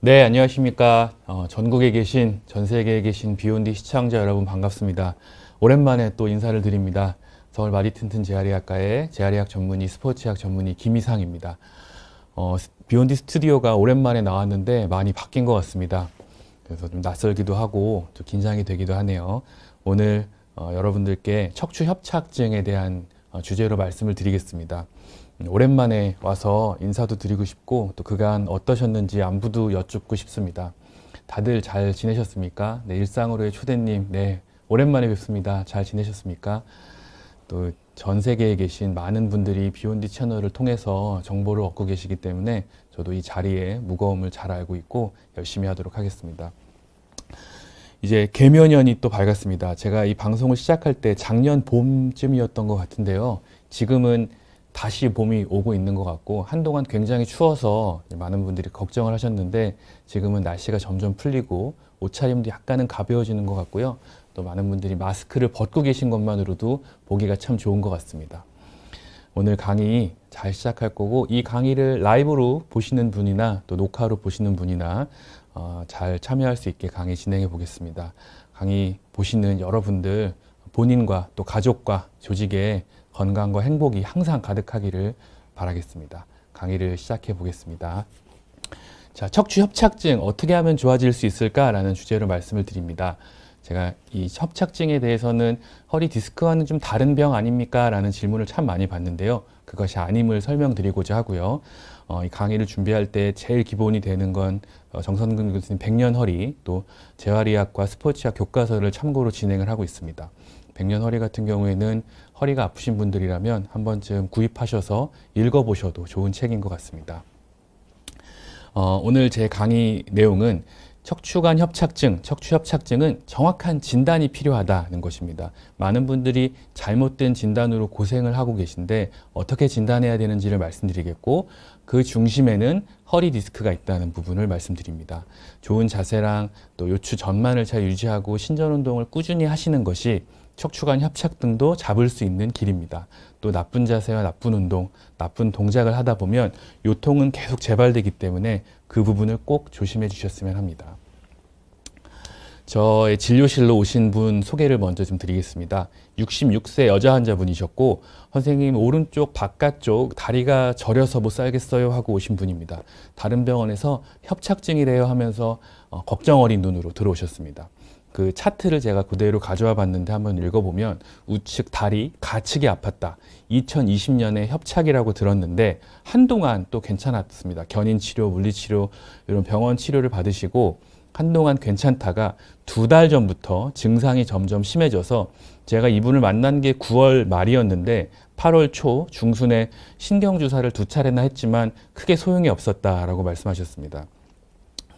네, 안녕하십니까. 전국에 계신, 전 세계에 계신 비욘디 시청자 여러분 반갑습니다. 오랜만에 또 인사를 드립니다. 서울 마디튼튼 재활의학과의 재활의학 전문의, 스포츠의학 전문의 김희상입니다. 비욘디 스튜디오가 오랜만에 나왔는데 많이 바뀐 것 같습니다. 그래서 좀 낯설기도 하고 좀 긴장이 되기도 하네요. 오늘 여러분들께 척추 협착증에 대한 주제로 말씀을 드리겠습니다. 오랜만에 와서 인사도 드리고 싶고 또 그간 어떠셨는지 안부도 여쭙고 싶습니다. 다들 잘 지내셨습니까? 네, 일상으로의 초대님, 네, 오랜만에 뵙습니다. 잘 지내셨습니까? 또 전 세계에 계신 많은 분들이 비욘디 채널을 통해서 정보를 얻고 계시기 때문에 저도 이 자리의 무거움을 잘 알고 있고 열심히 하도록 하겠습니다. 이제 개묘년이 또 밝았습니다. 제가 이 방송을 시작할 때 작년 봄쯤이었던 것 같은데요. 지금은 다시 봄이 오고 있는 것 같고 한동안 굉장히 추워서 많은 분들이 걱정을 하셨는데 지금은 날씨가 점점 풀리고 옷차림도 약간은 가벼워지는 것 같고요. 또 많은 분들이 마스크를 벗고 계신 것만으로도 보기가 참 좋은 것 같습니다. 오늘 강의 잘 시작할 거고 이 강의를 라이브로 보시는 분이나 또 녹화로 보시는 분이나 잘 참여할 수 있게 강의 진행해 보겠습니다. 강의 보시는 여러분들 본인과 또 가족과 조직에 건강과 행복이 항상 가득하기를 바라겠습니다. 강의를 시작해 보겠습니다. 자, 척추 협착증 어떻게 하면 좋아질 수 있을까라는 주제로 말씀을 드립니다. 제가 이 협착증에 대해서는 허리 디스크와는 좀 다른 병 아닙니까? 라는 질문을 참 많이 받는데요. 그것이 아님을 설명드리고자 하고요. 이 강의를 준비할 때 제일 기본이 되는 건 정선근 교수님 100년 허리, 또 재활의학과 스포츠의학 교과서를 참고로 진행을 하고 있습니다. 100년 허리 같은 경우에는 허리가 아프신 분들이라면 한 번쯤 구입하셔서 읽어보셔도 좋은 책인 것 같습니다. 오늘 제 강의 내용은 척추관 협착증, 척추 협착증은 정확한 진단이 필요하다는 것입니다. 많은 분들이 잘못된 진단으로 고생을 하고 계신데 어떻게 진단해야 되는지를 말씀드리겠고 그 중심에는 허리 디스크가 있다는 부분을 말씀드립니다. 좋은 자세랑 또 요추 전만을 잘 유지하고 신전 운동을 꾸준히 하시는 것이 척추관 협착증도 잡을 수 있는 길입니다. 또 나쁜 자세와 나쁜 운동, 나쁜 동작을 하다 보면 요통은 계속 재발되기 때문에 그 부분을 꼭 조심해 주셨으면 합니다. 저의 진료실로 오신 분 소개를 먼저 좀 드리겠습니다. 66세 여자 환자분이셨고 선생님 오른쪽 바깥쪽 다리가 저려서 못 살겠어요 하고 오신 분입니다. 다른 병원에서 협착증이래요 하면서 걱정 어린 눈으로 들어오셨습니다. 그 차트를 제가 그대로 가져와 봤는데 한번 읽어보면 우측 다리 가측이 아팠다. 2020년에 협착이라고 들었는데 한동안 또 괜찮았습니다. 견인치료, 물리치료 이런 병원 치료를 받으시고 한동안 괜찮다가 2달 전부터 증상이 점점 심해져서 제가 이분을 만난 게 9월 말이었는데 8월 초 중순에 신경주사를 2차례나 했지만 크게 소용이 없었다라고 말씀하셨습니다.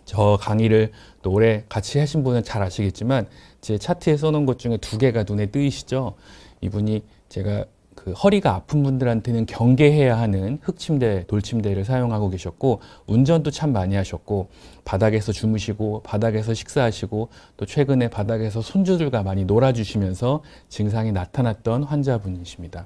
저 강의를 또 오래 같이 하신 분은 잘 아시겠지만 제 차트에 써놓은 것 중에 2개가 눈에 띄시죠. 이분이 제가 그 허리가 아픈 분들한테는 경계해야 하는 흙침대, 돌침대를 사용하고 계셨고 운전도 참 많이 하셨고 바닥에서 주무시고 바닥에서 식사하시고 또 최근에 바닥에서 손주들과 많이 놀아주시면서 증상이 나타났던 환자분이십니다.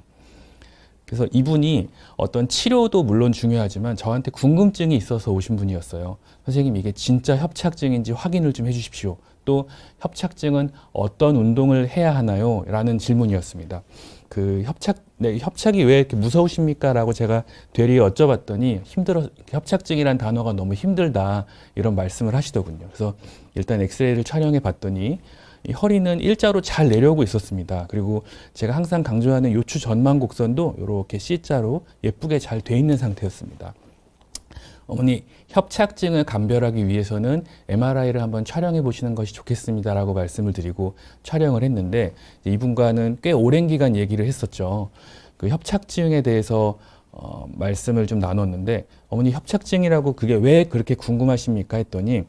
그래서 이분이 어떤 치료도 물론 중요하지만 저한테 궁금증이 있어서 오신 분이었어요. 선생님 이게 진짜 협착증인지 확인을 좀 해주십시오. 또 협착증은 어떤 운동을 해야 하나요? 라는 질문이었습니다. 그 협착이 왜 이렇게 무서우십니까? 라고 제가 되리 여쭤봤더니 협착증이란 단어가 너무 힘들다 이런 말씀을 하시더군요. 그래서 일단 엑스레이를 촬영해 봤더니 이 허리는 일자로 잘 내려오고 있었습니다. 그리고 제가 항상 강조하는 요추 전만 곡선도 이렇게 C자로 예쁘게 잘 돼 있는 상태였습니다. 어머니, 협착증을 감별하기 위해서는 MRI를 한번 촬영해 보시는 것이 좋겠습니다 라고 말씀을 드리고 촬영을 했는데 이분과는 꽤 오랜 기간 얘기를 했었죠. 그 협착증에 대해서 말씀을 좀 나눴는데 어머니 협착증이라고 그게 왜 그렇게 궁금하십니까 했더니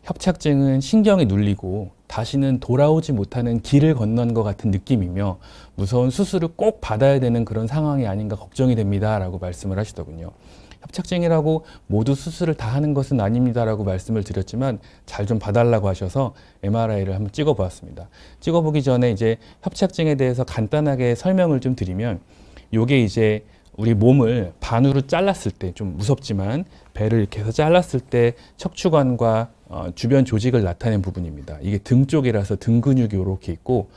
협착증은 신경이 눌리고 다시는 돌아오지 못하는 길을 건넌 것 같은 느낌이며 무서운 수술을 꼭 받아야 되는 그런 상황이 아닌가 걱정이 됩니다 라고 말씀을 하시더군요. 협착증이라고 모두 수술을 다 하는 것은 아닙니다라고 말씀을 드렸지만 잘 좀 봐달라고 하셔서 MRI를 한번 찍어 보았습니다. 찍어 보기 전에 이제 협착증에 대해서 간단하게 설명을 좀 드리면 요게 이제 우리 몸을 반으로 잘랐을 때 좀 무섭지만 배를 이렇게 해서 잘랐을 때 척추관과 주변 조직을 나타낸 부분입니다. 이게 등 쪽이라서 등 근육이 이렇게 있고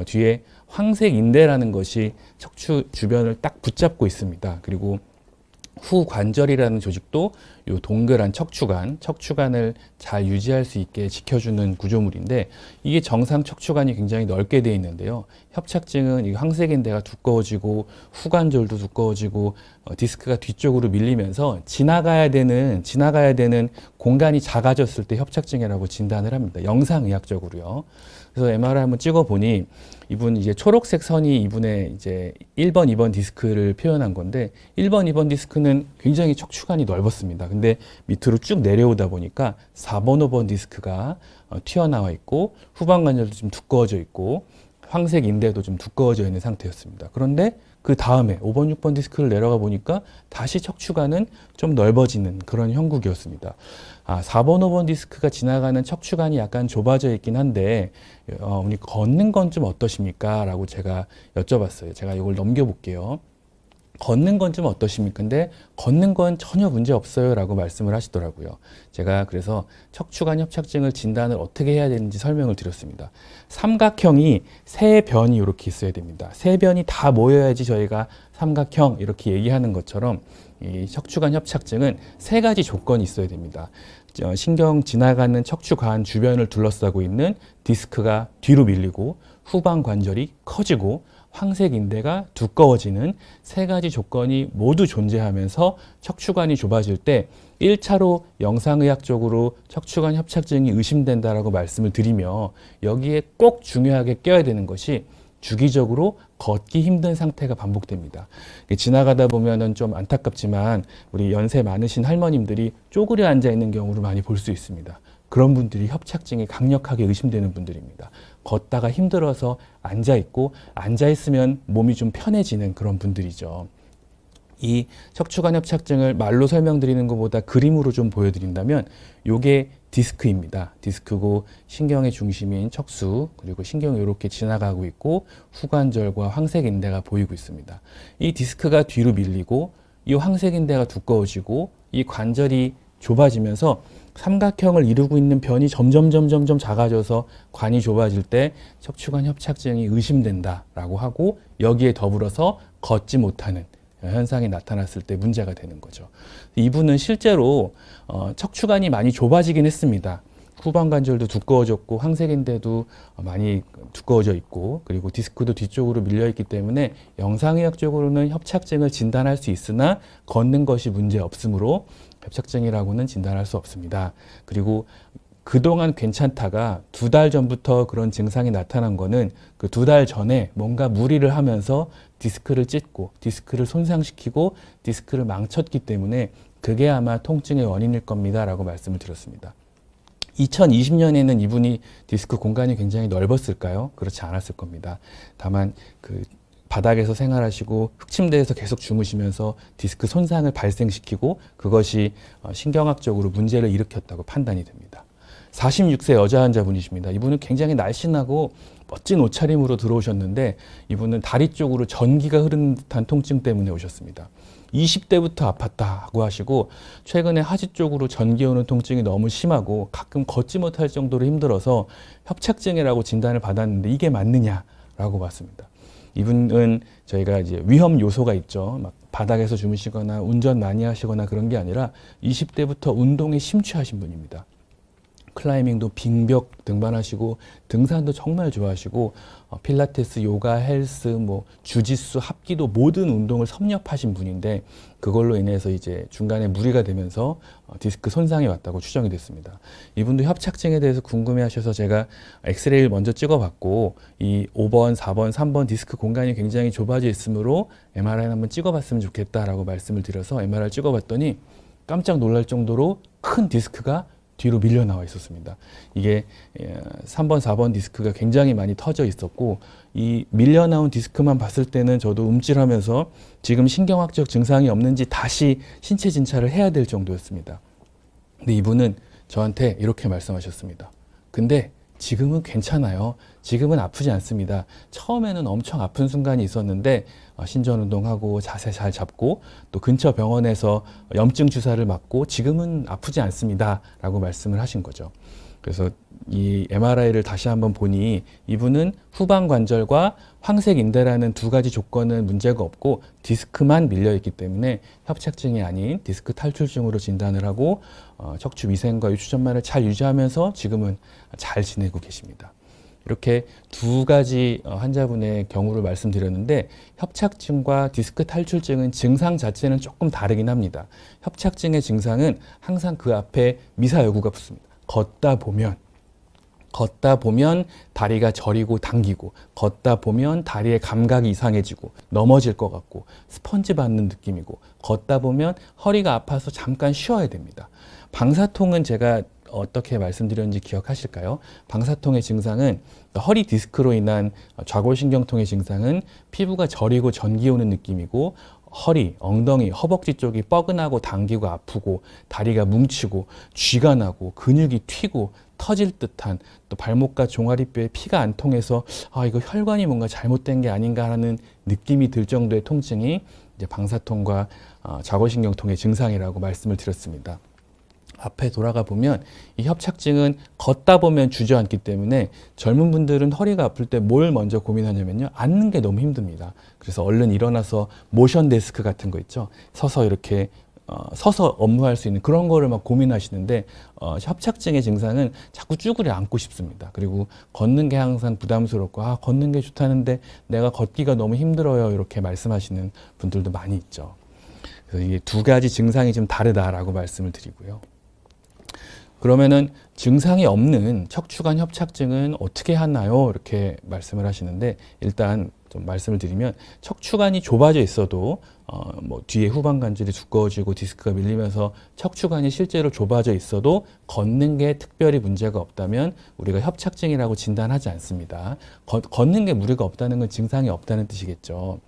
뒤에 황색 인대라는 것이 척추 주변을 딱 붙잡고 있습니다. 그리고 후관절이라는 조직도 이 동그란 척추관을 잘 유지할 수 있게 지켜주는 구조물인데 이게 정상 척추관이 굉장히 넓게 되어 있는데요. 협착증은 이 황색인대가 두꺼워지고 후관절도 두꺼워지고 디스크가 뒤쪽으로 밀리면서 지나가야 되는 공간이 작아졌을 때 협착증이라고 진단을 합니다. 영상의학적으로요. 그래서 MRI 한번 찍어보니 이분 이제 초록색 선이 이분의 이제 1번, 2번 디스크를 표현한 건데 1번, 2번 디스크는 굉장히 척추관이 넓었습니다. 근데 밑으로 쭉 내려오다 보니까 4번, 5번 디스크가 튀어나와 있고 후방관절도 좀 두꺼워져 있고 황색 인대도 좀 두꺼워져 있는 상태였습니다. 그런데 그 다음에 5번, 6번 디스크를 내려가 보니까 다시 척추관은 좀 넓어지는 그런 형국이었습니다. 4번, 5번 디스크가 지나가는 척추관이 약간 좁아져 있긴 한데 우리 걷는 건 좀 어떠십니까? 라고 제가 여쭤봤어요. 제가 이걸 넘겨볼게요. 걷는 건 좀 어떠십니까? 근데 걷는 건 전혀 문제 없어요 라고 말씀을 하시더라고요. 제가 그래서 척추관 협착증을 진단을 어떻게 해야 되는지 설명을 드렸습니다. 삼각형이 세 변이 이렇게 있어야 됩니다. 세 변이 다 모여야지 저희가 삼각형 이렇게 얘기하는 것처럼 이 척추관 협착증은 세 가지 조건이 있어야 됩니다. 신경 지나가는 척추관 주변을 둘러싸고 있는 디스크가 뒤로 밀리고 후방 관절이 커지고 황색 인대가 두꺼워지는 세 가지 조건이 모두 존재하면서 척추관이 좁아질 때 1차로 영상의학적으로 척추관 협착증이 의심된다라고 말씀을 드리며 여기에 꼭 중요하게 껴야 되는 것이 주기적으로 걷기 힘든 상태가 반복됩니다. 지나가다 보면은 좀 안타깝지만 우리 연세 많으신 할머님들이 쪼그려 앉아 있는 경우를 많이 볼 수 있습니다. 그런 분들이 협착증이 강력하게 의심되는 분들입니다. 걷다가 힘들어서 앉아있고 앉아있으면 몸이 좀 편해지는 그런 분들이죠. 이 척추관 협착증을 말로 설명드리는 것보다 그림으로 좀 보여드린다면 요게 디스크입니다. 디스크고 신경의 중심인 척수 그리고 신경이 이렇게 지나가고 있고 후관절과 황색인대가 보이고 있습니다. 이 디스크가 뒤로 밀리고 이 황색인대가 두꺼워지고 이 관절이 좁아지면서 삼각형을 이루고 있는 변이 점점 작아져서 관이 좁아질 때 척추관 협착증이 의심된다라고 하고 여기에 더불어서 걷지 못하는 현상이 나타났을 때 문제가 되는 거죠. 이분은 실제로 척추관이 많이 좁아지긴 했습니다. 후방관절도 두꺼워졌고 황색인대도 많이 두꺼워져 있고 그리고 디스크도 뒤쪽으로 밀려 있기 때문에 영상의학적으로는 협착증을 진단할 수 있으나 걷는 것이 문제 없으므로 협착증이라고는 진단할 수 없습니다. 그리고 그동안 괜찮다가 2달 전부터 그런 증상이 나타난 거는 그 2달 전에 뭔가 무리를 하면서 디스크를 찢고 디스크를 손상시키고 디스크를 망쳤기 때문에 그게 아마 통증의 원인일 겁니다 라고 말씀을 드렸습니다. 2020년에는 이분이 디스크 공간이 굉장히 넓었을까요? 그렇지 않았을 겁니다. 다만 그 바닥에서 생활하시고 흑침대에서 계속 주무시면서 디스크 손상을 발생시키고 그것이 신경학적으로 문제를 일으켰다고 판단이 됩니다. 46세 여자 환자분이십니다. 이분은 굉장히 날씬하고 멋진 옷차림으로 들어오셨는데 이분은 다리 쪽으로 전기가 흐르는 듯한 통증 때문에 오셨습니다. 20대부터 아팠다고 하시고 최근에 하지 쪽으로 전기 오는 통증이 너무 심하고 가끔 걷지 못할 정도로 힘들어서 협착증이라고 진단을 받았는데 이게 맞느냐라고 봤습니다. 이분은 저희가 이제 위험 요소가 있죠. 막 바닥에서 주무시거나 운전 많이 하시거나 그런 게 아니라 20대부터 운동에 심취하신 분입니다. 클라이밍도 빙벽 등반하시고 등산도 정말 좋아하시고 필라테스, 요가, 헬스, 뭐 주짓수, 합기도 모든 운동을 섭렵하신 분인데 그걸로 인해서 이제 중간에 무리가 되면서 디스크 손상이 왔다고 추정이 됐습니다. 이분도 협착증에 대해서 궁금해하셔서 제가 엑스레이를 먼저 찍어봤고 이 5번, 4번, 3번 디스크 공간이 굉장히 좁아져 있으므로 MRI를 한번 찍어봤으면 좋겠다라고 말씀을 드려서 MRI를 찍어봤더니 깜짝 놀랄 정도로 큰 디스크가 뒤로 밀려 나와 있었습니다. 이게 3번, 4번 디스크가 굉장히 많이 터져 있었고 이 밀려 나온 디스크만 봤을 때는 저도 움찔하면서 지금 신경학적 증상이 없는지 다시 신체 진찰을 해야 될 정도였습니다. 근데 이분은 저한테 이렇게 말씀하셨습니다. 근데 지금은 괜찮아요. 지금은 아프지 않습니다. 처음에는 엄청 아픈 순간이 있었는데 신전 운동하고 자세 잘 잡고 또 근처 병원에서 염증 주사를 맞고 지금은 아프지 않습니다. 라고 말씀을 하신 거죠. 그래서 이 MRI를 다시 한번 보니 이분은 후방 관절과 황색 인대라는 두 가지 조건은 문제가 없고 디스크만 밀려 있기 때문에 협착증이 아닌 디스크 탈출증으로 진단을 하고 척추 위생과 유추전만을 잘 유지하면서 지금은 잘 지내고 계십니다. 이렇게 두 가지 환자분의 경우를 말씀드렸는데 협착증과 디스크 탈출증은 증상 자체는 조금 다르긴 합니다. 협착증의 증상은 항상 그 앞에 미사여구가 붙습니다. 걷다 보면 다리가 저리고 당기고, 걷다 보면 다리의 감각이 이상해지고 넘어질 것 같고 스펀지 받는 느낌이고, 걷다 보면 허리가 아파서 잠깐 쉬어야 됩니다. 방사통은 제가 어떻게 말씀드렸는지 기억하실까요? 방사통의 증상은 허리 디스크로 인한 좌골신경통의 증상은 피부가 저리고 전기 오는 느낌이고, 허리, 엉덩이, 허벅지 쪽이 뻐근하고 당기고 아프고 다리가 뭉치고 쥐가 나고 근육이 튀고 터질 듯한, 또 발목과 종아리뼈에 피가 안 통해서 이거 혈관이 뭔가 잘못된 게 아닌가 하는 느낌이 들 정도의 통증이 이제 방사통과 좌골신경통의 증상이라고 말씀을 드렸습니다. 앞에 돌아가 보면 이 협착증은 걷다 보면 주저앉기 때문에 젊은 분들은 허리가 아플 때 뭘 먼저 고민하냐면요, 앉는 게 너무 힘듭니다. 그래서 얼른 일어나서 모션 데스크 같은 거 있죠, 서서 이렇게 서서 업무할 수 있는 그런 거를 막 고민하시는데 협착증의 증상은 자꾸 쭈그려 앉고 싶습니다. 그리고 걷는 게 항상 부담스럽고 걷는 게 좋다는데 내가 걷기가 너무 힘들어요, 이렇게 말씀하시는 분들도 많이 있죠. 그래서 이게 두 가지 증상이 좀 다르다라고 말씀을 드리고요. 그러면은 증상이 없는 척추관 협착증은 어떻게 하나요? 이렇게 말씀을 하시는데, 일단 좀 말씀을 드리면 척추관이 좁아져 있어도 뭐 뒤에 후방 관절이 두꺼워지고 디스크가 밀리면서 척추관이 실제로 좁아져 있어도 걷는 게 특별히 문제가 없다면 우리가 협착증이라고 진단하지 않습니다. 걷는 게 무리가 없다는 건 증상이 없다는 뜻이겠죠.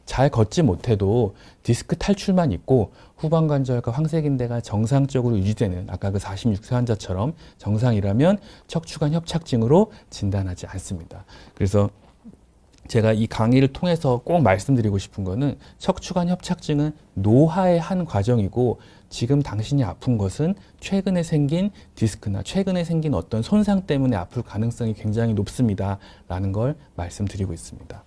잘 걷지 못해도 디스크 탈출만 있고 후방 관절과 황색인대가 정상적으로 유지되는, 아까 그 46세 환자처럼 정상이라면 척추관 협착증으로 진단하지 않습니다. 그래서 제가 이 강의를 통해서 꼭 말씀드리고 싶은 거는 척추관 협착증은 노화의 한 과정이고, 지금 당신이 아픈 것은 최근에 생긴 디스크나 최근에 생긴 어떤 손상 때문에 아플 가능성이 굉장히 높습니다 라는 걸 말씀드리고 있습니다.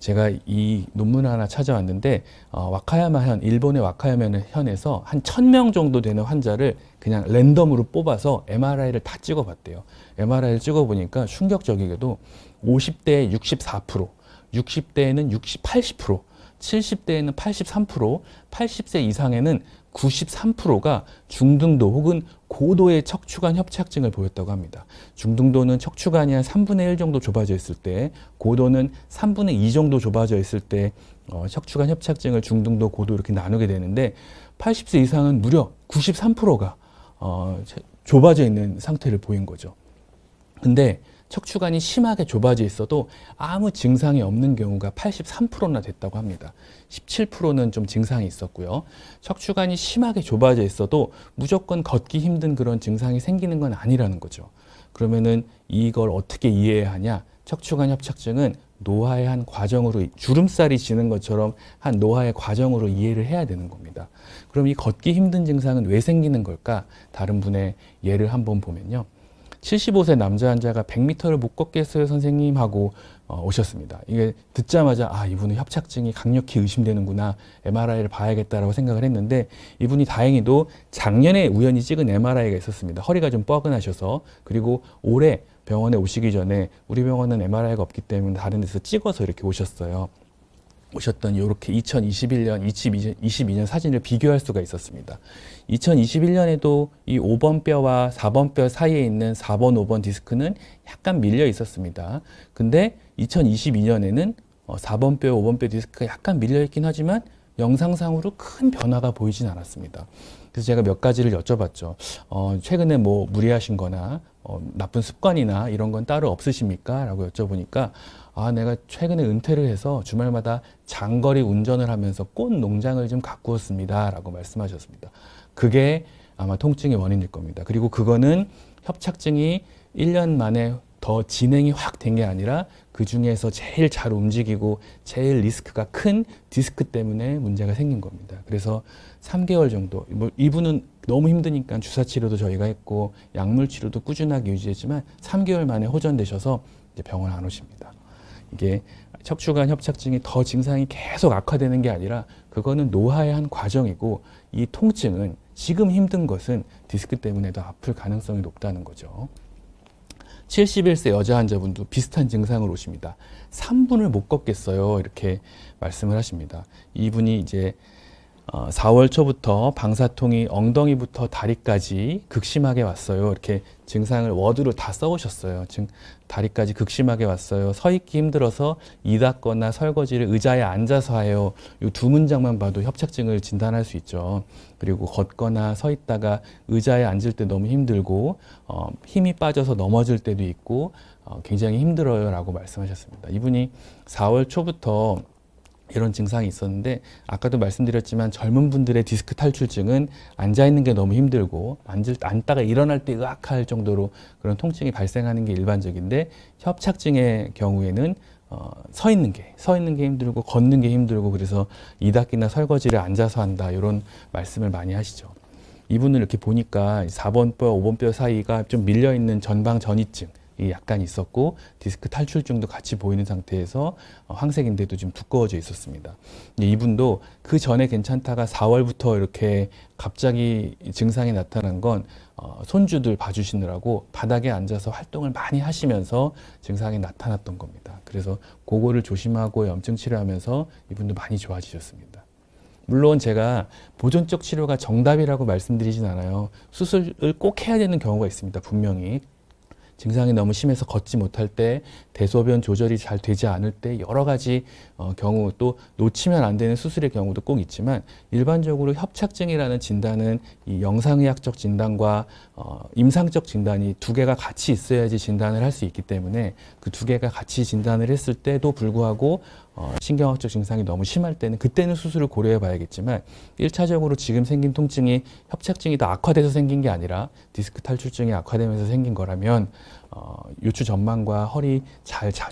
제가 이 논문을 하나 찾아왔는데 와카야마 현, 일본의 와카야마 현에서 한 1000명 정도 되는 환자를 그냥 랜덤으로 뽑아서 MRI를 다 찍어봤대요. MRI를 찍어보니까 충격적이게도 50대에 64%, 60대에는 80%, 70대에는 83%, 80세 이상에는 93%가 중등도 혹은 고도의 척추관 협착증을 보였다고 합니다. 중등도는 척추관이 한 3분의 1 정도 좁아져 있을 때, 고도는 3분의 2 정도 좁아져 있을 때 척추관 협착증을 중등도, 고도 이렇게 나누게 되는데 80세 이상은 무려 93%가 좁아져 있는 상태를 보인 거죠. 근데 척추관이 심하게 좁아져 있어도 아무 증상이 없는 경우가 83%나 됐다고 합니다. 17%는 좀 증상이 있었고요. 척추관이 심하게 좁아져 있어도 무조건 걷기 힘든 그런 증상이 생기는 건 아니라는 거죠. 그러면은 이걸 어떻게 이해해야 하냐? 척추관 협착증은 노화의 한 과정으로, 주름살이 지는 것처럼 한 노화의 과정으로 이해를 해야 되는 겁니다. 그럼 이 걷기 힘든 증상은 왜 생기는 걸까? 다른 분의 예를 한번 보면요. 75세 남자 환자가 100m를 못 걷겠어요 선생님 하고 오셨습니다. 이게 듣자마자 이분은 협착증이 강력히 의심되는구나, MRI를 봐야겠다라고 생각을 했는데, 이분이 다행히도 작년에 우연히 찍은 MRI가 있었습니다. 허리가 좀 뻐근하셔서. 그리고 올해 병원에 오시기 전에 우리 병원은 MRI가 없기 때문에 다른 데서 찍어서 이렇게 오셨더니 이렇게 2021년, 2022년 사진을 비교할 수가 있었습니다. 2021년에도 이 5번 뼈와 4번 뼈 사이에 있는 4번, 5번 디스크는 약간 밀려 있었습니다. 근데 2022년에는 4번 뼈, 5번 뼈 디스크가 약간 밀려 있긴 하지만 영상상으로 큰 변화가 보이진 않았습니다. 그래서 제가 몇 가지를 여쭤봤죠. 최근에 뭐 무리하신 거나 나쁜 습관이나 이런 건 따로 없으십니까? 라고 여쭤보니까 내가 최근에 은퇴를 해서 주말마다 장거리 운전을 하면서 꽃 농장을 좀 가꾸었습니다 라고 말씀하셨습니다. 그게 아마 통증의 원인일 겁니다. 그리고 그거는 협착증이 1년 만에 더 진행이 확 된 게 아니라 그 중에서 제일 잘 움직이고 제일 리스크가 큰 디스크 때문에 문제가 생긴 겁니다. 그래서 3개월 정도, 뭐 이분은 너무 힘드니까 주사 치료도 저희가 했고 약물 치료도 꾸준하게 유지했지만 3개월 만에 호전되셔서 이제 병원 안 오십니다. 이게 척추관 협착증이 더 증상이 계속 악화되는 게 아니라 그거는 노화의 한 과정이고, 이 통증은 지금 힘든 것은 디스크 때문에 더 아플 가능성이 높다는 거죠. 71세 여자 환자분도 비슷한 증상으로 오십니다. 3분을 못 걷겠어요. 이렇게 말씀을 하십니다. 이분이 이제 4월 초부터 방사통이 엉덩이부터 다리까지 극심하게 왔어요. 이렇게 증상을 워드로 다 써오셨어요. 다리까지 극심하게 왔어요. 서 있기 힘들어서 이닫거나 설거지를 의자에 앉아서 해요. 이 두 문장만 봐도 협착증을 진단할 수 있죠. 그리고 걷거나 서 있다가 의자에 앉을 때 너무 힘들고 힘이 빠져서 넘어질 때도 있고 굉장히 힘들어요 라고 말씀하셨습니다. 이분이 4월 초부터 이런 증상이 있었는데, 아까도 말씀드렸지만 젊은 분들의 디스크 탈출증은 앉아있는 게 너무 힘들고 앉다가 일어날 때 으악할 정도로 그런 통증이 발생하는 게 일반적인데, 협착증의 경우에는 서 있는 게 힘들고 걷는 게 힘들고, 그래서 이닫기나 설거지를 앉아서 한다 이런 말씀을 많이 하시죠. 이분을 이렇게 보니까 4번 뼈, 5번 뼈 사이가 좀 밀려있는 전방 전이증 이 약간 있었고, 디스크 탈출증도 같이 보이는 상태에서 황색인대도 좀 두꺼워져 있었습니다. 이분도 그 전에 괜찮다가 4월부터 이렇게 갑자기 증상이 나타난 건 손주들 봐주시느라고 바닥에 앉아서 활동을 많이 하시면서 증상이 나타났던 겁니다. 그래서 그거를 조심하고 염증 치료하면서 이분도 많이 좋아지셨습니다. 물론 제가 보존적 치료가 정답이라고 말씀드리진 않아요. 수술을 꼭 해야 되는 경우가 있습니다. 분명히. 증상이 너무 심해서 걷지 못할 때, 대소변 조절이 잘 되지 않을 때, 여러 가지 경우, 또 놓치면 안 되는 수술의 경우도 꼭 있지만, 일반적으로 협착증이라는 진단은 이 영상의학적 진단과 임상적 진단이 두 개가 같이 있어야지 진단을 할 수 있기 때문에, 그 두 개가 같이 진단을 했을 때도 불구하고 신경학적 증상이 너무 심할 때는 그때는 수술을 고려해 봐야겠지만, 1차적으로 지금 생긴 통증이 협착증이 더 악화돼서 생긴 게 아니라 디스크 탈출증이 악화되면서 생긴 거라면 요추 전만과 허리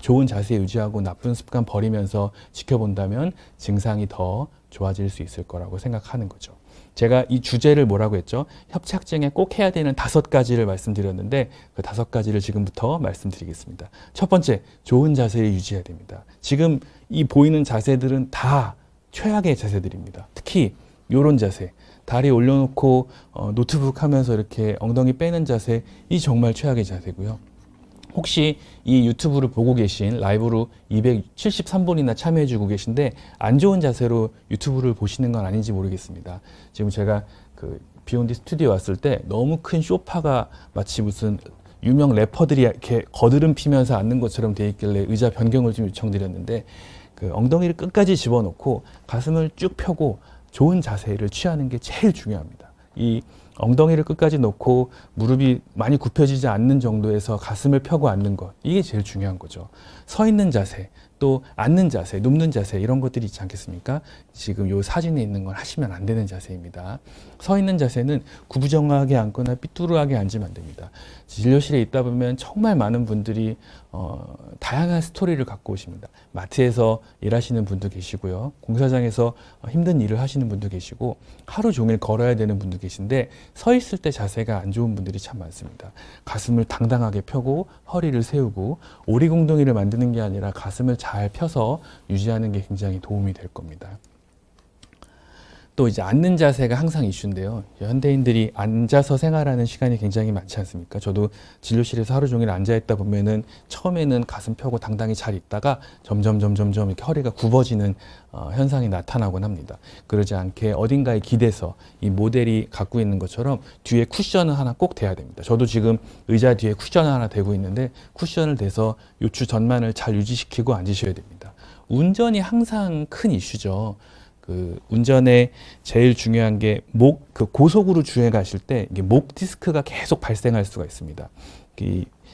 좋은 자세 유지하고 나쁜 습관 버리면서 지켜본다면 증상이 더 좋아질 수 있을 거라고 생각하는 거죠. 제가 이 주제를 뭐라고 했죠? 협착증에 꼭 해야 되는 5가지를 말씀드렸는데, 그 5가지를 지금부터 말씀드리겠습니다. 첫 번째, 좋은 자세를 유지해야 됩니다. 지금 이 보이는 자세들은 다 최악의 자세들입니다. 특히 이런 자세, 다리 올려놓고 노트북 하면서 이렇게 엉덩이 빼는 자세, 이 정말 최악의 자세고요. 혹시 이 유튜브를 보고 계신, 라이브로 273분이나 참여해주고 계신데 안 좋은 자세로 유튜브를 보시는 건 아닌지 모르겠습니다. 지금 제가 그 비욘디 스튜디오 왔을 때 너무 큰 소파가 마치 무슨 유명 래퍼들이 이렇게 거드름 피면서 앉는 것처럼 돼 있길래 의자 변경을 좀 요청드렸는데, 그 엉덩이를 끝까지 집어넣고 가슴을 쭉 펴고 좋은 자세를 취하는 게 제일 중요합니다. 이 엉덩이를 끝까지 놓고 무릎이 많이 굽혀지지 않는 정도에서 가슴을 펴고 앉는 것, 이게 제일 중요한 거죠. 서 있는 자세, 또 앉는 자세, 눕는 자세, 이런 것들이 있지 않겠습니까? 지금 이 사진에 있는 건 하시면 안 되는 자세입니다. 서 있는 자세는 구부정하게 앉거나 삐뚤하게 앉으면 안 됩니다. 진료실에 있다 보면 정말 많은 분들이 다양한 스토리를 갖고 오십니다. 마트에서 일하시는 분도 계시고요. 공사장에서 힘든 일을 하시는 분도 계시고, 하루 종일 걸어야 되는 분도 계신데 서 있을 때 자세가 안 좋은 분들이 참 많습니다. 가슴을 당당하게 펴고 허리를 세우고, 오리공둥이를 만드는 게 아니라 가슴을 잘 펴서 유지하는 게 굉장히 도움이 될 겁니다. 또 이제 앉는 자세가 항상 이슈인데요. 현대인들이 앉아서 생활하는 시간이 굉장히 많지 않습니까? 저도 진료실에서 하루 종일 앉아 있다 보면은 처음에는 가슴 펴고 당당히 잘 있다가 점점 이렇게 허리가 굽어지는 현상이 나타나곤 합니다. 그러지 않게 어딘가에 기대서 이 모델이 갖고 있는 것처럼 뒤에 쿠션을 하나 꼭 대야 됩니다. 저도 지금 의자 뒤에 쿠션을 하나 대고 있는데, 쿠션을 대서 요추 전만을 잘 유지시키고 앉으셔야 됩니다. 운전이 항상 큰 이슈죠. 그 운전에 제일 중요한 게 고속으로 주행 가실 때 이게 목 디스크가 계속 발생할 수가 있습니다.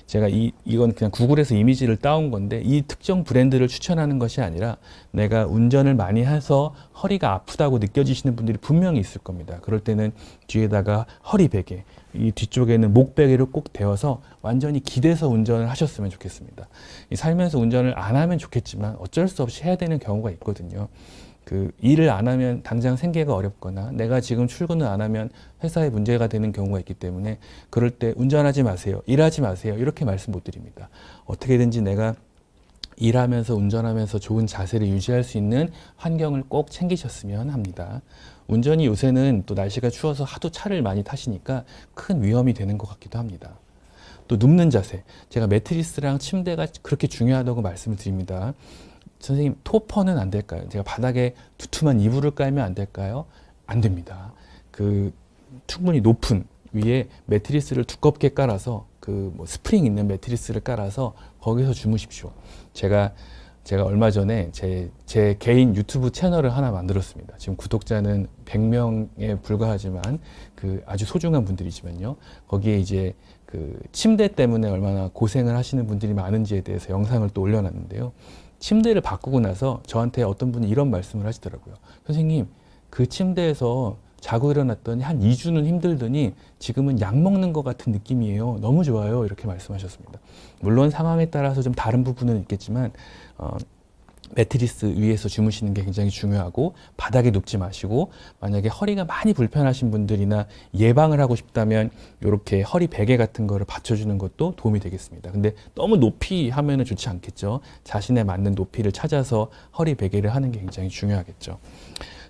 제가 이건 그냥 구글에서 이미지를 따온 건데, 이 특정 브랜드를 추천하는 것이 아니라 내가 운전을 많이 해서 허리가 아프다고 느껴지시는 분들이 분명히 있을 겁니다. 그럴 때는 뒤에다가 허리 베개, 이 뒤쪽에는 목베개를 꼭 대어서 완전히 기대서 운전을 하셨으면 좋겠습니다. 이 살면서 운전을 안 하면 좋겠지만 어쩔 수 없이 해야 되는 경우가 있거든요. 그 일을 안 하면 당장 생계가 어렵거나 내가 지금 출근을 안 하면 회사에 문제가 되는 경우가 있기 때문에 그럴 때 운전하지 마세요, 일하지 마세요 이렇게 말씀 못 드립니다. 어떻게든지 내가 일하면서 운전하면서 좋은 자세를 유지할 수 있는 환경을 꼭 챙기셨으면 합니다. 운전이 요새는 또 날씨가 추워서 하도 차를 많이 타시니까 큰 위험이 되는 것 같기도 합니다. 또 눕는 자세, 제가 매트리스랑 침대가 그렇게 중요하다고 말씀을 드립니다. 선생님, 토퍼는 안 될까요? 제가 바닥에 두툼한 이불을 깔면 안 될까요? 안 됩니다. 그 충분히 높은 위에 매트리스를 두껍게 깔아서 그 뭐 스프링 있는 매트리스를 깔아서 거기서 주무십시오. 제가 얼마 전에 제 개인 유튜브 채널을 하나 만들었습니다. 지금 구독자는 100명에 불과하지만 그 아주 소중한 분들이지만요. 거기에 이제 그 침대 때문에 얼마나 고생을 하시는 분들이 많은지에 대해서 영상을 또 올려놨는데요. 침대를 바꾸고 나서 저한테 어떤 분이 이런 말씀을 하시더라고요. 선생님, 그 침대에서 자고 일어났더니 한 2주는 힘들더니 지금은 약 먹는 것 같은 느낌이에요. 너무 좋아요. 이렇게 말씀하셨습니다. 물론 상황에 따라서 좀 다른 부분은 있겠지만 매트리스 위에서 주무시는 게 굉장히 중요하고 바닥에 눕지 마시고 만약에 허리가 많이 불편하신 분들이나 예방을 하고 싶다면 이렇게 허리 베개 같은 거를 받쳐주는 것도 도움이 되겠습니다. 근데 너무 높이 하면은 좋지 않겠죠. 자신에 맞는 높이를 찾아서 허리 베개를 하는 게 굉장히 중요하겠죠.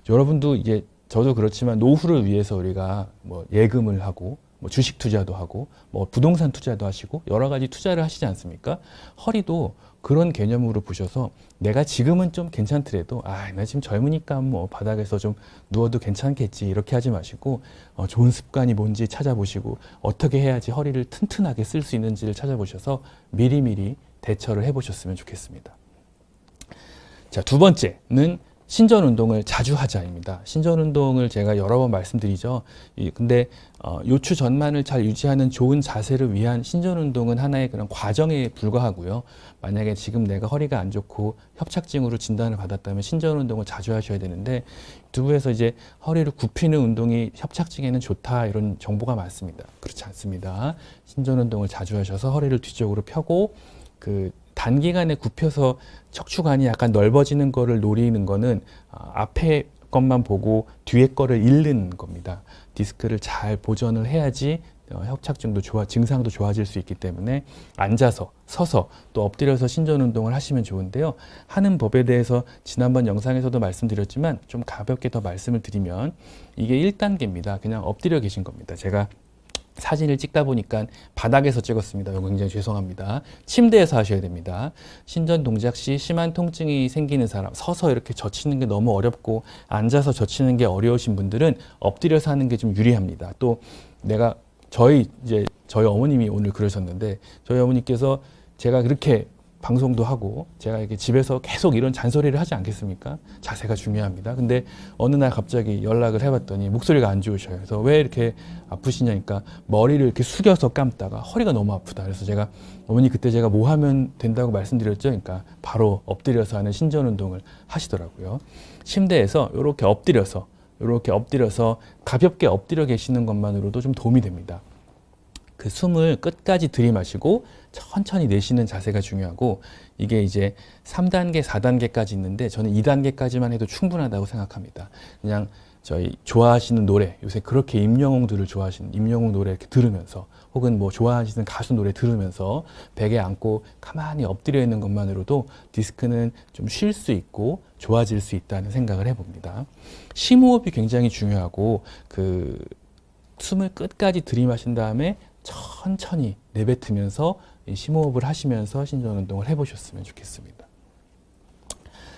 여러분도 이제 저도 그렇지만 노후를 위해서 우리가 뭐 예금을 하고 뭐 주식 투자도 하고 뭐 부동산 투자도 하시고 여러 가지 투자를 하시지 않습니까? 허리도 그런 개념으로 보셔서 내가 지금은 좀 괜찮더라도 나 지금 젊으니까 뭐 바닥에서 좀 누워도 괜찮겠지 이렇게 하지 마시고 좋은 습관이 뭔지 찾아보시고 어떻게 해야지 허리를 튼튼하게 쓸 수 있는지를 찾아보셔서 미리미리 대처를 해보셨으면 좋겠습니다. 자, 두 번째는 신전 운동을 자주 하자입니다. 신전 운동을 제가 여러 번 말씀드리죠. 근데 요추 전만을 잘 유지하는 좋은 자세를 위한 신전 운동은 하나의 그런 과정에 불과하고요. 만약에 지금 내가 허리가 안 좋고 협착증으로 진단을 받았다면 신전 운동을 자주 하셔야 되는데 유튜브에서 이제 허리를 굽히는 운동이 협착증에는 좋다 이런 정보가 많습니다. 그렇지 않습니다. 신전 운동을 자주 하셔서 허리를 뒤쪽으로 펴고 그 단기간에 굽혀서 척추관이 약간 넓어지는 거를 노리는 거는 앞에 것만 보고 뒤에 거를 잃는 겁니다. 디스크를 잘 보존을 해야지 협착증도 증상도 좋아질 수 있기 때문에 앉아서, 서서, 또 엎드려서 신전 운동을 하시면 좋은데요. 하는 법에 대해서 지난번 영상에서도 말씀드렸지만 좀 가볍게 더 말씀을 드리면 이게 1단계입니다. 그냥 엎드려 계신 겁니다. 제가 사진을 찍다 보니까 바닥에서 찍었습니다. 이거 굉장히 죄송합니다. 침대에서 하셔야 됩니다. 신전 동작 시 심한 통증이 생기는 사람, 서서 이렇게 젖히는 게 너무 어렵고 앉아서 젖히는 게 어려우신 분들은 엎드려서 하는 게 좀 유리합니다. 또 저희 어머님이 오늘 그러셨는데 저희 어머니께서 제가 그렇게 방송도 하고 제가 이렇게 집에서 계속 이런 잔소리를 하지 않겠습니까? 자세가 중요합니다. 근데 어느 날 갑자기 연락을 해봤더니 목소리가 안 좋으셔요. 그래서 왜 이렇게 아프시냐니까 머리를 이렇게 숙여서 감다가 허리가 너무 아프다. 그래서 제가 어머니 그때 제가 뭐 하면 된다고 말씀드렸죠? 그러니까 바로 엎드려서 하는 신전 운동을 하시더라고요. 침대에서 이렇게 엎드려서 가볍게 엎드려 계시는 것만으로도 좀 도움이 됩니다. 그 숨을 끝까지 들이마시고 천천히 내쉬는 자세가 중요하고 이게 이제 3단계, 4단계까지 있는데 저는 2단계까지만 해도 충분하다고 생각합니다. 그냥 저희 좋아하시는 노래, 요새 그렇게 임영웅들을 좋아하시는 임영웅 노래 이렇게 들으면서 혹은 뭐 좋아하시는 가수 노래 들으면서 베개에 앉고 가만히 엎드려 있는 것만으로도 디스크는 좀 쉴 수 있고 좋아질 수 있다는 생각을 해봅니다. 심호흡이 굉장히 중요하고 그 숨을 끝까지 들이마신 다음에 천천히 내뱉으면서 심호흡을 하시면서 신전 운동을 해보셨으면 좋겠습니다.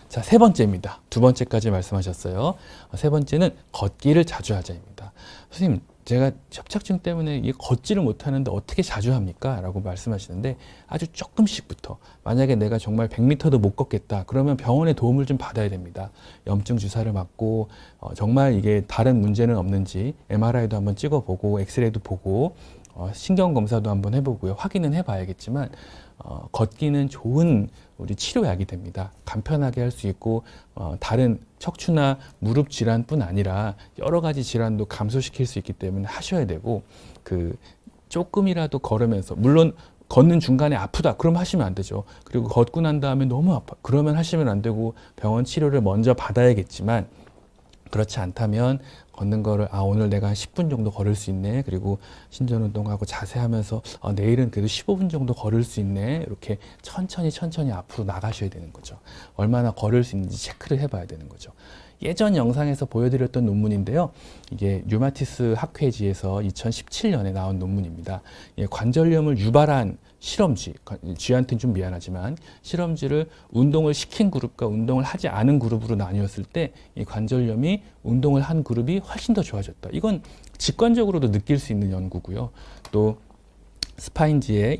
자, 세 번째입니다. 두 번째까지 말씀하셨어요. 세 번째는 걷기를 자주 하자입니다. 선생님, 제가 협착증 때문에 걷지를 못하는데 어떻게 자주 합니까? 라고 말씀하시는데 아주 조금씩부터 만약에 내가 정말 100m도 못 걷겠다 그러면 병원의 도움을 좀 받아야 됩니다. 염증 주사를 맞고 정말 이게 다른 문제는 없는지 MRI도 한번 찍어보고 엑스레이도 보고 신경 검사도 한번 해보고요. 확인은 해봐야겠지만 걷기는 좋은 우리 치료약이 됩니다. 간편하게 할 수 있고 다른 척추나 무릎 질환뿐 아니라 여러 가지 질환도 감소시킬 수 있기 때문에 하셔야 되고 조금이라도 걸으면서 물론 걷는 중간에 아프다 그럼 하시면 안 되죠. 그리고 걷고 난 다음에 너무 아파 그러면 하시면 안 되고 병원 치료를 먼저 받아야겠지만 그렇지 않다면 걷는 거를 오늘 내가 한 10분 정도 걸을 수 있네. 그리고 신전 운동하고 자세 하면서 내일은 그래도 15분 정도 걸을 수 있네. 이렇게 천천히 앞으로 나가셔야 되는 거죠. 얼마나 걸을 수 있는지 체크를 해봐야 되는 거죠. 예전 영상에서 보여드렸던 논문인데요. 이게 류마티스 학회지에서 2017년에 나온 논문입니다. 관절염을 유발한 실험쥐, 쥐한테는 좀 미안하지만 실험쥐를 운동을 시킨 그룹과 운동을 하지 않은 그룹으로 나뉘었을 때 이 관절염이 운동을 한 그룹이 훨씬 더 좋아졌다. 이건 직관적으로도 느낄 수 있는 연구고요. 또 스파인지에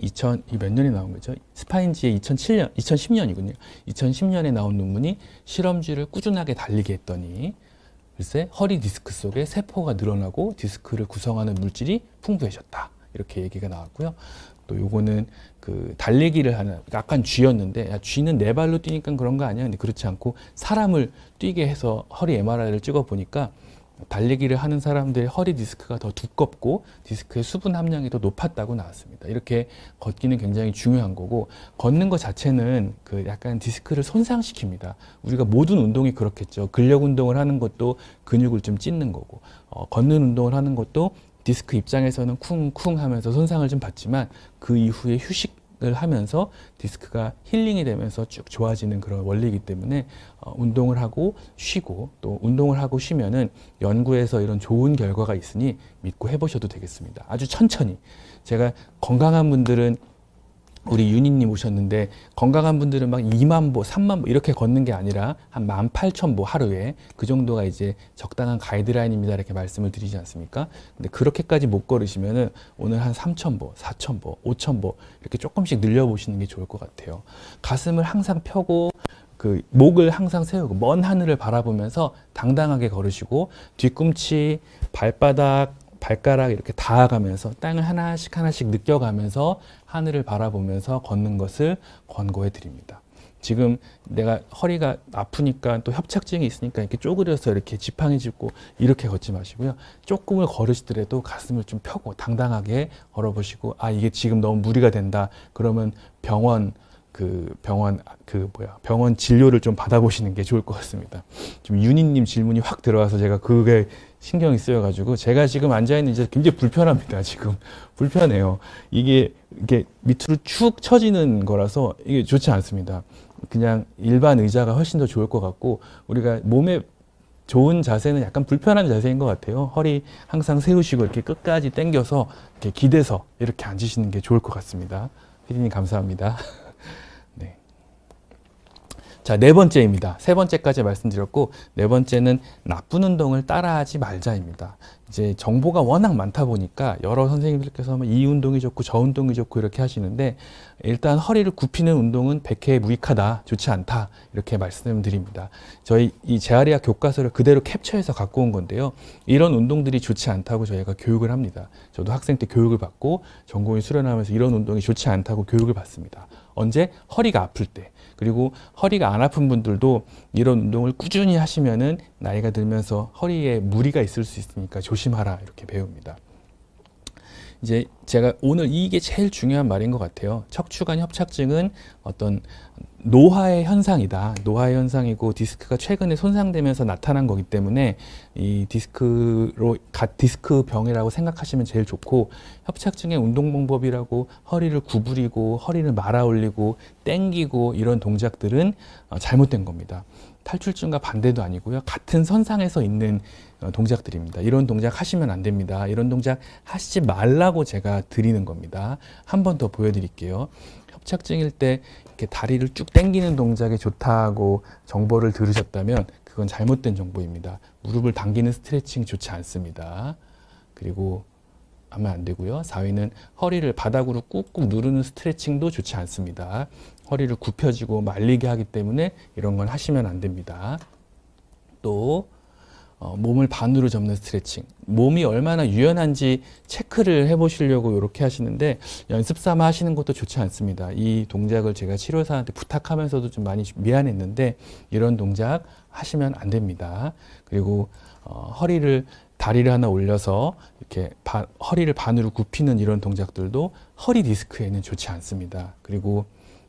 몇 년에 나온 거죠? 스파인지에 2010년이군요. 2010년에 나온 논문이 실험쥐를 꾸준하게 달리게 했더니 글쎄 허리 디스크 속에 세포가 늘어나고 디스크를 구성하는 물질이 풍부해졌다. 이렇게 얘기가 나왔고요. 또 요거는 달리기를 하는 약간 쥐였는데 쥐는 네 발로 뛰니까 그런 거 아니야? 근데 그렇지 않고 사람을 뛰게 해서 허리 MRI를 찍어 보니까 달리기를 하는 사람들의 허리 디스크가 더 두껍고 디스크의 수분 함량이 더 높았다고 나왔습니다. 이렇게 걷기는 굉장히 중요한 거고 걷는 것 자체는 약간 디스크를 손상시킵니다. 우리가 모든 운동이 그렇겠죠. 근력 운동을 하는 것도 근육을 좀 찢는 거고 걷는 운동을 하는 것도 디스크 입장에서는 쿵쿵 하면서 손상을 좀 받지만 그 이후에 휴식을 하면서 디스크가 힐링이 되면서 쭉 좋아지는 그런 원리이기 때문에 운동을 하고 쉬고 또 운동을 하고 쉬면은 연구에서 이런 좋은 결과가 있으니 믿고 해보셔도 되겠습니다. 아주 천천히. 제가 건강한 분들은 우리 윤희님 오셨는데 건강한 분들은 막 2만 보, 3만 보 이렇게 걷는 게 아니라 한 18,000보 하루에 그 정도가 이제 적당한 가이드라인입니다. 이렇게 말씀을 드리지 않습니까? 근데 그렇게까지 못 걸으시면은 오늘 한 3,000보, 4,000보, 5,000보 이렇게 조금씩 늘려보시는 게 좋을 것 같아요. 가슴을 항상 펴고 목을 항상 세우고 먼 하늘을 바라보면서 당당하게 걸으시고 뒤꿈치, 발가락 이렇게 닿아가면서 땅을 하나씩 느껴가면서 하늘을 바라보면서 걷는 것을 권고해 드립니다. 지금 내가 허리가 아프니까 또 협착증이 있으니까 이렇게 쪼그려서 이렇게 지팡이 짚고 이렇게 걷지 마시고요. 조금을 걸으시더라도 가슴을 좀 펴고 당당하게 걸어보시고 이게 지금 너무 무리가 된다. 그러면 병원 진료를 좀 받아보시는 게 좋을 것 같습니다. 지금 윤희님 질문이 확 들어와서 제가 그게 신경이 쓰여가지고 제가 지금 앉아있는 이제 굉장히 불편합니다. 지금 불편해요. 이게 밑으로 축 처지는 거라서 이게 좋지 않습니다. 그냥 일반 의자가 훨씬 더 좋을 것 같고 우리가 몸에 좋은 자세는 약간 불편한 자세인 것 같아요. 허리 항상 세우시고 이렇게 끝까지 당겨서 이렇게 기대서 이렇게 앉으시는 게 좋을 것 같습니다. 피디님 감사합니다. 네. 자, 네 번째입니다. 세 번째까지 말씀드렸고, 네 번째는 나쁜 운동을 따라하지 말자입니다. 이제 정보가 워낙 많다 보니까 여러 선생님들께서 이 운동이 좋고 저 운동이 좋고 이렇게 하시는데 일단 허리를 굽히는 운동은 백해에 무익하다, 좋지 않다 이렇게 말씀드립니다. 저희 이 재활의학 교과서를 그대로 캡처해서 갖고 온 건데요. 이런 운동들이 좋지 않다고 저희가 교육을 합니다. 저도 학생 때 교육을 받고 전공의 수련하면서 이런 운동이 좋지 않다고 교육을 받습니다. 언제? 허리가 아플 때. 그리고 허리가 안 아픈 분들도 이런 운동을 꾸준히 하시면은 나이가 들면서 허리에 무리가 있을 수 있으니까 조심하라 이렇게 배웁니다. 이제 제가 오늘 이게 제일 중요한 말인 것 같아요. 척추관 협착증은 어떤 노화의 현상이다. 노화의 현상이고 디스크가 최근에 손상되면서 나타난 거기 때문에 이 디스크 병이라고 생각하시면 제일 좋고 협착증의 운동 방법이라고 허리를 구부리고 허리를 말아 올리고 땡기고 이런 동작들은 잘못된 겁니다. 탈출증과 반대도 아니고요. 같은 선상에서 있는 동작들입니다. 이런 동작 하시면 안 됩니다. 이런 동작 하시지 말라고 제가 드리는 겁니다. 한 번 더 보여드릴게요. 협착증일 때 이렇게 다리를 쭉 당기는 동작이 좋다고 정보를 들으셨다면 그건 잘못된 정보입니다. 무릎을 당기는 스트레칭이 좋지 않습니다. 그리고 하면 안 되고요. 4위는 허리를 바닥으로 꾹꾹 누르는 스트레칭도 좋지 않습니다. 허리를 굽혀지고 말리게 하기 때문에 이런 건 하시면 안 됩니다. 또 몸을 반으로 접는 스트레칭, 몸이 얼마나 유연한지 체크를 해보시려고 이렇게 하시는데 연습 삼아 하시는 것도 좋지 않습니다. 이 동작을 제가 치료사한테 부탁하면서도 좀 많이 미안했는데 이런 동작 하시면 안 됩니다. 그리고 다리를 하나 올려서 이렇게 허리를 반으로 굽히는 이런 동작들도 허리 디스크에는 좋지 않습니다. 그리고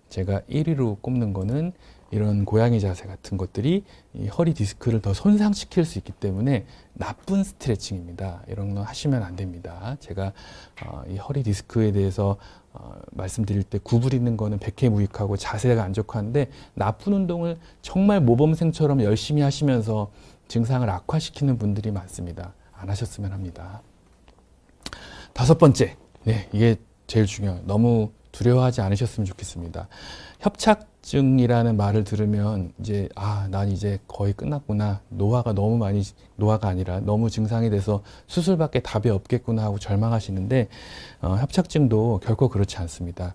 제가 1위로 꼽는 거는 이런 고양이 자세 같은 것들이 이 허리 디스크를 더 손상시킬 수 있기 때문에 나쁜 스트레칭입니다. 이런 거 하시면 안 됩니다. 제가 이 허리 디스크에 대해서 말씀드릴 때 구부리는 거는 백해무익하고 자세가 안 좋고한데 나쁜 운동을 정말 모범생처럼 열심히 하시면서 증상을 악화시키는 분들이 많습니다. 안 하셨으면 합니다. 5번째, 네, 이게 제일 중요해요. 너무 두려워하지 않으셨으면 좋겠습니다. 협착증이라는 말을 들으면 이제 난 이제 거의 끝났구나. 노화가 아니라 너무 증상이 돼서 수술밖에 답이 없겠구나 하고 절망하시는데 협착증도 결코 그렇지 않습니다.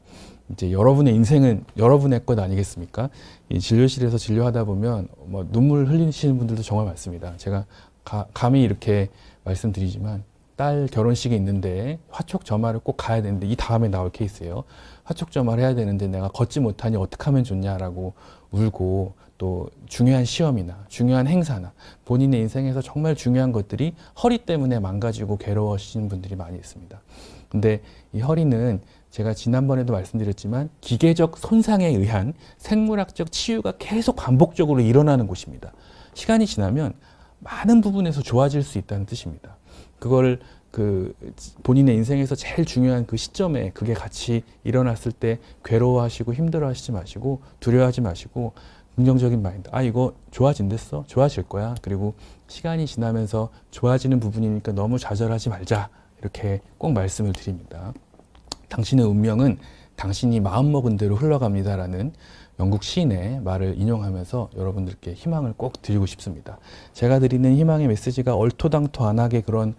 이제 여러분의 인생은 여러분의 것 아니겠습니까? 이 진료실에서 진료하다 보면 뭐 눈물 흘리시는 분들도 정말 많습니다. 제가 감히 이렇게 말씀드리지만 딸 결혼식이 있는데 화촉점화를 꼭 가야 되는데 이 다음에 나올 케이스예요. 화촉점화를 해야 되는데 내가 걷지 못하니 어떻게 하면 좋냐라고 울고 또 중요한 시험이나 중요한 행사나 본인의 인생에서 정말 중요한 것들이 허리 때문에 망가지고 괴로워하시는 분들이 많이 있습니다. 근데 이 허리는 제가 지난번에도 말씀드렸지만 기계적 손상에 의한 생물학적 치유가 계속 반복적으로 일어나는 곳입니다. 시간이 지나면 많은 부분에서 좋아질 수 있다는 뜻입니다. 그걸 본인의 인생에서 제일 중요한 그 시점에 그게 같이 일어났을 때 괴로워하시고 힘들어하시지 마시고 두려워하지 마시고 긍정적인 마인드. 이거 좋아진댔어? 좋아질 거야. 그리고 시간이 지나면서 좋아지는 부분이니까 너무 좌절하지 말자. 이렇게 꼭 말씀을 드립니다. 당신의 운명은 당신이 마음먹은 대로 흘러갑니다라는 영국 시인의 말을 인용하면서 여러분들께 희망을 꼭 드리고 싶습니다. 제가 드리는 희망의 메시지가 얼토당토안하게 그런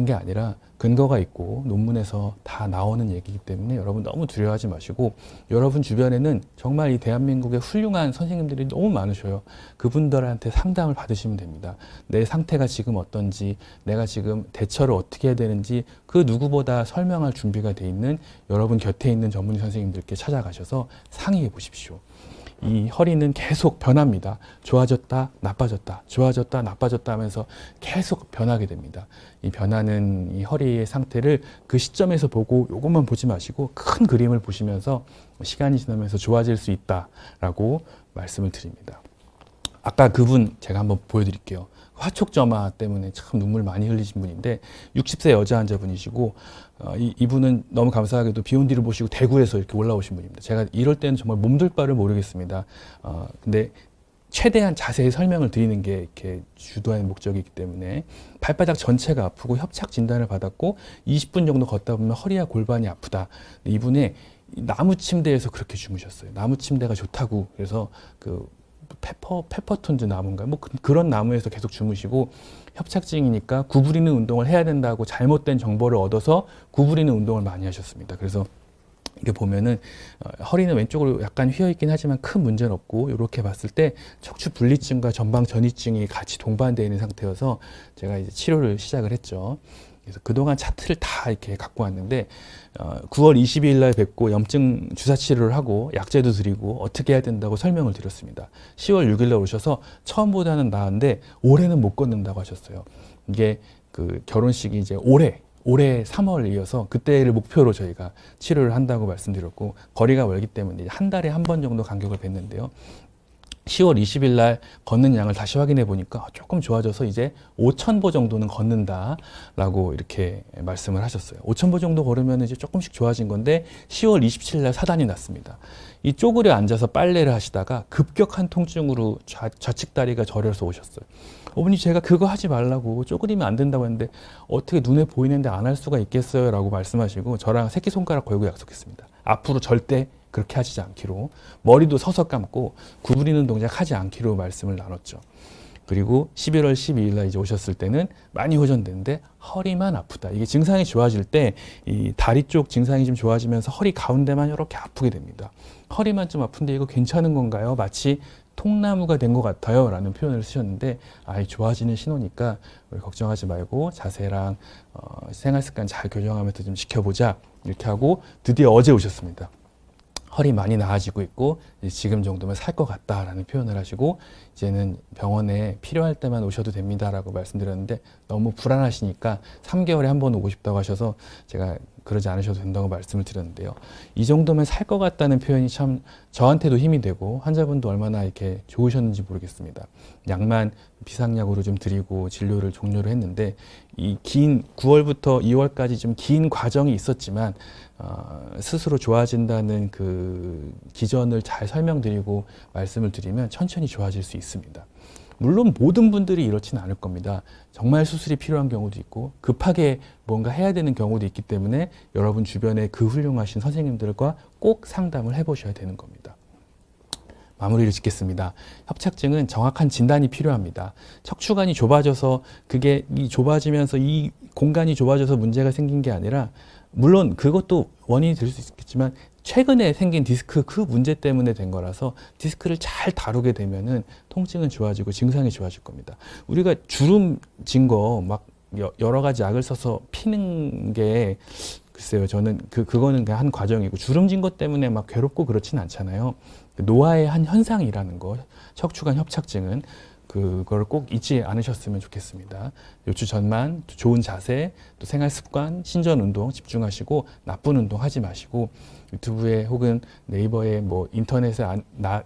게 아니라 근거가 있고 논문에서 다 나오는 얘기이기 때문에 여러분 너무 두려워하지 마시고 여러분 주변에는 정말 이 대한민국의 훌륭한 선생님들이 너무 많으셔요. 그분들한테 상담을 받으시면 됩니다. 내 상태가 지금 어떤지 내가 지금 대처를 어떻게 해야 되는지 그 누구보다 설명할 준비가 돼 있는 여러분 곁에 있는 전문의 선생님들께 찾아가셔서 상의해 보십시오. 이 허리는 계속 변합니다. 좋아졌다, 나빠졌다, 좋아졌다, 나빠졌다 하면서 계속 변하게 됩니다. 이 변하는 이 허리의 상태를 그 시점에서 보고 이것만 보지 마시고 큰 그림을 보시면서 시간이 지나면서 좋아질 수 있다라고 말씀을 드립니다. 아까 그분 제가 한번 보여드릴게요. 화촉점화 때문에 참 눈물 많이 흘리신 분인데 60세 여자 환자분이시고 이분은 너무 감사하게도 비욘디를 보시고 대구에서 이렇게 올라오신 분입니다. 제가 이럴 때는 정말 몸둘 바를 모르겠습니다. 근데 최대한 자세히 설명을 드리는 게 이렇게 주도하는 목적이기 때문에 발바닥 전체가 아프고 협착 진단을 받았고 20분 정도 걷다 보면 허리와 골반이 아프다. 이분의 나무 침대에서 그렇게 주무셨어요. 나무 침대가 좋다고. 그래서 페퍼톤즈 나무인가요? 그런 나무에서 계속 주무시고 협착증이니까 구부리는 운동을 해야 된다고 잘못된 정보를 얻어서 구부리는 운동을 많이 하셨습니다. 그래서 이게 보면은 허리는 왼쪽으로 약간 휘어있긴 하지만 큰 문제는 없고 이렇게 봤을 때 척추 분리증과 전방 전이증이 같이 동반되어 있는 상태여서 제가 이제 치료를 시작을 했죠. 그래서 그동안 차트를 다 이렇게 갖고 왔는데 9월 22일 날 뵙고 염증 주사 치료를 하고 약제도 드리고 어떻게 해야 된다고 설명을 드렸습니다. 10월 6일 날 오셔서 처음보다는 나은데 올해는 못 걷는다고 하셨어요. 이게 결혼식이 이제 올해 3월 이어서 그때를 목표로 저희가 치료를 한다고 말씀드렸고 거리가 멀기 때문에 한 달에 한 번 정도 간격을 뵀는데요. 10월 20일 날 걷는 양을 다시 확인해 보니까 조금 좋아져서 이제 5,000보 정도는 걷는다라고 이렇게 말씀을 하셨어요. 5,000보 정도 걸으면 이제 조금씩 좋아진 건데 10월 27일 날 사단이 났습니다. 이 쪼그려 앉아서 빨래를 하시다가 급격한 통증으로 좌측 다리가 저려서 오셨어요. 어머니 제가 그거 하지 말라고 쪼그리면 안 된다고 했는데 어떻게 눈에 보이는데 안 할 수가 있겠어요? 라고 말씀하시고 저랑 새끼손가락 걸고 약속했습니다. 앞으로 절대 그렇게 하시지 않기로 머리도 서서 감고 구부리는 동작 하지 않기로 말씀을 나눴죠. 그리고 11월 12일 날 이제 오셨을 때는 많이 호전되는데 허리만 아프다. 이게 증상이 좋아질 때 이 다리 쪽 증상이 좀 좋아지면서 허리 가운데만 이렇게 아프게 됩니다. 허리만 좀 아픈데 이거 괜찮은 건가요? 마치 통나무가 된 것 같아요 라는 표현을 쓰셨는데, 좋아지는 신호니까 우리 걱정하지 말고 자세랑 생활 습관 잘 교정하면서 좀 지켜보자 이렇게 하고 드디어 어제 오셨습니다. 허리 많이 나아지고 있고 지금 정도면 살 것 같다라는 표현을 하시고, 이제는 병원에 필요할 때만 오셔도 됩니다라고 말씀드렸는데 너무 불안하시니까 3개월에 한 번 오고 싶다고 하셔서 제가 그러지 않으셔도 된다고 말씀을 드렸는데요. 이 정도면 살 것 같다는 표현이 참 저한테도 힘이 되고 환자분도 얼마나 이렇게 좋으셨는지 모르겠습니다. 약만 비상약으로 좀 드리고 진료를 종료를 했는데, 이 긴 9월부터 2월까지 좀 긴 과정이 있었지만 스스로 좋아진다는 그 기전을 잘 설명드리고 말씀을 드리면 천천히 좋아질 수 있습니다. 물론 모든 분들이 이렇지는 않을 겁니다. 정말 수술이 필요한 경우도 있고 급하게 뭔가 해야 되는 경우도 있기 때문에 여러분 주변에 그 훌륭하신 선생님들과 꼭 상담을 해보셔야 되는 겁니다. 마무리를 짓겠습니다. 협착증은 정확한 진단이 필요합니다. 척추관이 좁아져서 그게 좁아지면서 이 공간이 좁아져서 문제가 생긴 게 아니라, 물론 그것도 원인이 될 수 있겠지만 최근에 생긴 디스크 그 문제 때문에 된 거라서 디스크를 잘 다루게 되면은 통증은 좋아지고 증상이 좋아질 겁니다. 우리가 주름 진 거 막 여러 가지 약을 써서 피는 게, 글쎄요, 저는 그거는 그냥 한 과정이고, 주름진 것 때문에 막 괴롭고 그렇진 않잖아요. 노화의 한 현상이라는 거, 척추관 협착증은 그걸 꼭 잊지 않으셨으면 좋겠습니다. 요추 전만, 좋은 자세, 또 생활 습관, 신전 운동 집중하시고 나쁜 운동 하지 마시고, 유튜브에 혹은 네이버에 뭐 인터넷에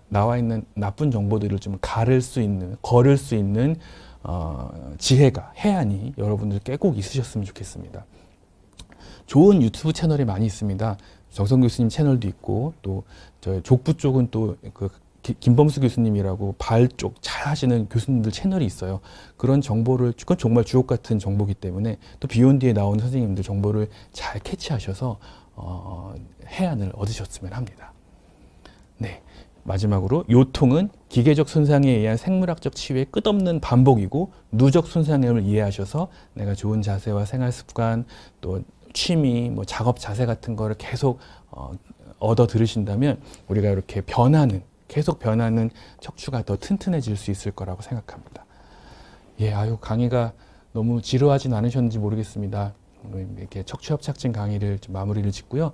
나와 있는 나쁜 정보들을 좀 걸을 수 있는 지혜가, 해안이 여러분들께 꼭 있으셨으면 좋겠습니다. 좋은 유튜브 채널이 많이 있습니다. 정성 교수님 채널도 있고, 또 저 족부 쪽은 또 김범수 교수님이라고 발 쪽 잘 하시는 교수님들 채널이 있어요. 그런 정보를, 그건 정말 주옥 같은 정보기 때문에, 또 비욘디에 나오는 선생님들 정보를 잘 캐치하셔서 해안을 얻으셨으면 합니다. 네, 마지막으로 요통은 기계적 손상에 의한 생물학적 치유의 끝없는 반복이고, 누적 손상임을 이해하셔서 내가 좋은 자세와 생활 습관, 또 취미, 뭐 작업 자세 같은 거를 계속 얻어 들으신다면 우리가 이렇게 계속 변하는 척추가 더 튼튼해질 수 있을 거라고 생각합니다. 강의가 너무 지루하진 않으셨는지 모르겠습니다. 이렇게 척추협착증 강의를 좀 마무리를 짓고요.